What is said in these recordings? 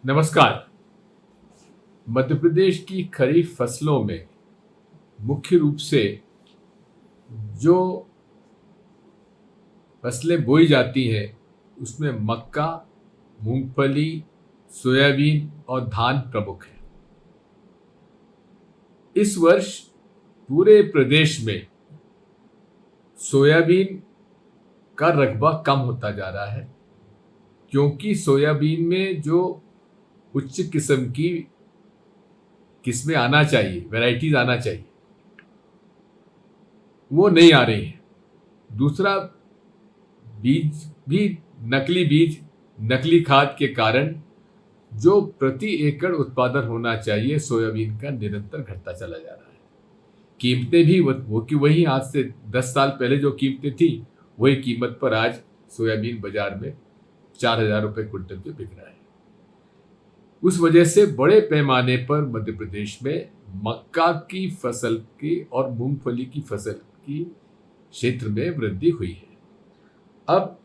नमस्कार। मध्य प्रदेश की खरीफ फसलों में मुख्य रूप से जो फसलें बोई जाती हैं उसमें मक्का, मूंगफली, सोयाबीन और धान प्रमुख है। इस वर्ष पूरे प्रदेश में सोयाबीन का रकबा कम होता जा रहा है, क्योंकि सोयाबीन में जो उच्च किस्म की किस्में आना चाहिए, वैरायटीज आना चाहिए, वो नहीं आ रही है। दूसरा, बीज भी नकली बीज, नकली खाद के कारण जो प्रति एकड़ उत्पादन होना चाहिए सोयाबीन का निरंतर घटता चला जा रहा है। कीमतें भी वो कि वही आज से 10 साल पहले जो कीमतें थी वही कीमत पर आज सोयाबीन बाजार में 4,000 रुपये क्विंटल पे बिक रहा है। उस वजह से बड़े पैमाने पर मध्य प्रदेश में मक्का की फसल की और मूंगफली की फसल की क्षेत्र में वृद्धि हुई है। अब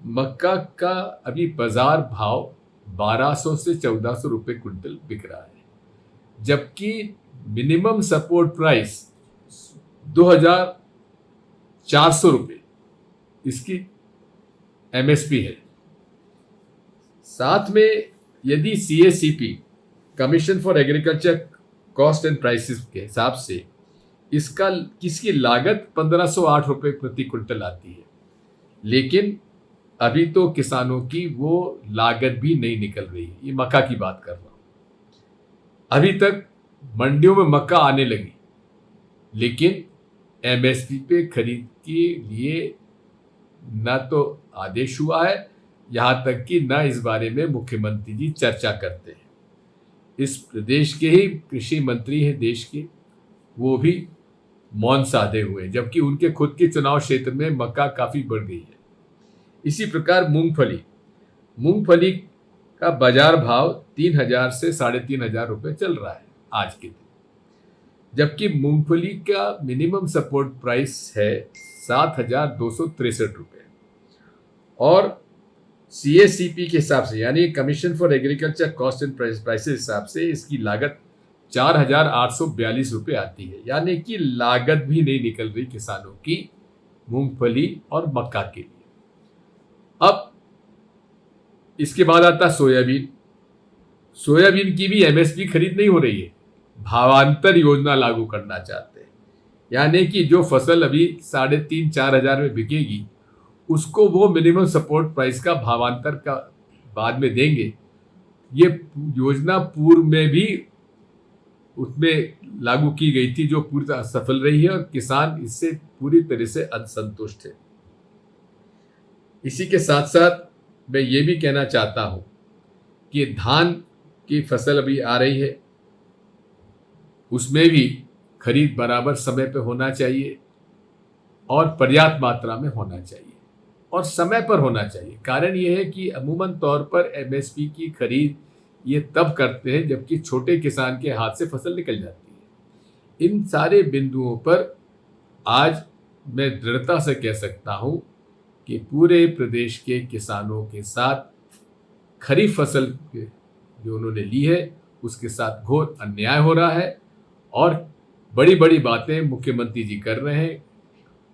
मक्का का अभी बाजार भाव 1200 से 1400 रुपये क्विंटल बिक रहा है, जबकि मिनिमम सपोर्ट प्राइस 2,400 रुपये इसकी एमएसपी है। साथ में यदि CACP commission for agriculture cost and prices के हिसाब से इसकी लागत 1508 रुपये प्रति क्विंटल आती है, लेकिन अभी तो किसानों की वो लागत भी नहीं निकल रही है। ये मक्का की बात कर रहा हूं। अभी तक मंडियों में मक्का आने लगी, लेकिन MSP पे खरीद के लिए न तो आदेश हुआ है, यहां तक कि न इस बारे में मुख्यमंत्री जी चर्चा करते हैं। इस प्रदेश के ही कृषि मंत्री हैं देश के, वो भी मौन साधे हुए, जबकि उनके खुद के चुनाव क्षेत्र में मक्का काफी बढ़ गई है। इसी प्रकार मूंगफली का बाजार भाव 3,000 से 3,500 रुपये चल रहा है आज के दिन, जबकि मूंगफली का मिनिमम सपोर्ट प्राइस है 7,263 रुपये और CACP के हिसाब से, यानी commission for agriculture cost and prices हिसाब से इसकी लागत 4,842 रुपये आती है। यानी कि लागत भी नहीं निकल रही किसानों की मूंगफली और मक्का के लिए। अब इसके बाद आता सोयाबीन की भी MSP खरीद नहीं हो रही है। भावांतर योजना लागू करना चाहते हैं, यानी कि जो फसल अभी 3,500-4 हजार में बिकेगी उसको वो मिनिमम सपोर्ट प्राइस का भावांतर का बाद में देंगे। ये योजना पूर्व में भी उसमें लागू की गई थी, जो पूरी तरह सफल रही है और किसान इससे पूरी तरह से असंतुष्ट है। इसी के साथ साथ मैं ये भी कहना चाहता हूं कि धान की फसल अभी आ रही है, उसमें भी खरीद बराबर समय पे होना चाहिए और पर्याप्त मात्रा में होना चाहिए और समय पर होना चाहिए। कारण यह है कि अमूमन तौर पर MSP की खरीद ये तब करते हैं जबकि छोटे किसान के हाथ से फसल निकल जाती है। इन सारे बिंदुओं पर आज मैं दृढ़ता से कह सकता हूं कि पूरे प्रदेश के किसानों के साथ खरीफ फसल जो उन्होंने ली है उसके साथ घोर अन्याय हो रहा है और बड़ी बड़ी बातें मुख्यमंत्री जी कर रहे हैं,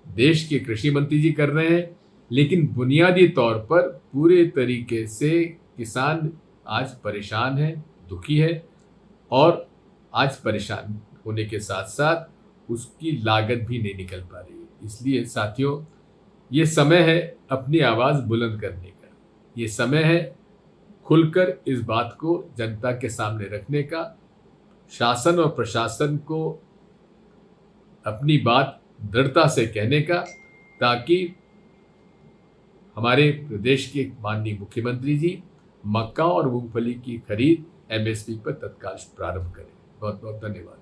देश के कृषि मंत्री जी कर रहे हैं, लेकिन बुनियादी तौर पर पूरे तरीके से किसान आज परेशान है, दुखी है और आज परेशान होने के साथ साथ उसकी लागत भी नहीं निकल पा रही है। इसलिए साथियों, ये समय है अपनी आवाज़ बुलंद करने का, ये समय है खुलकर इस बात को जनता के सामने रखने का, शासन और प्रशासन को अपनी बात दृढ़ता से कहने का, ताकि हमारे प्रदेश के माननीय मुख्यमंत्री जी मक्का और मूंगफली की खरीद MSP पर तत्काल प्रारंभ करें। बहुत बहुत धन्यवाद।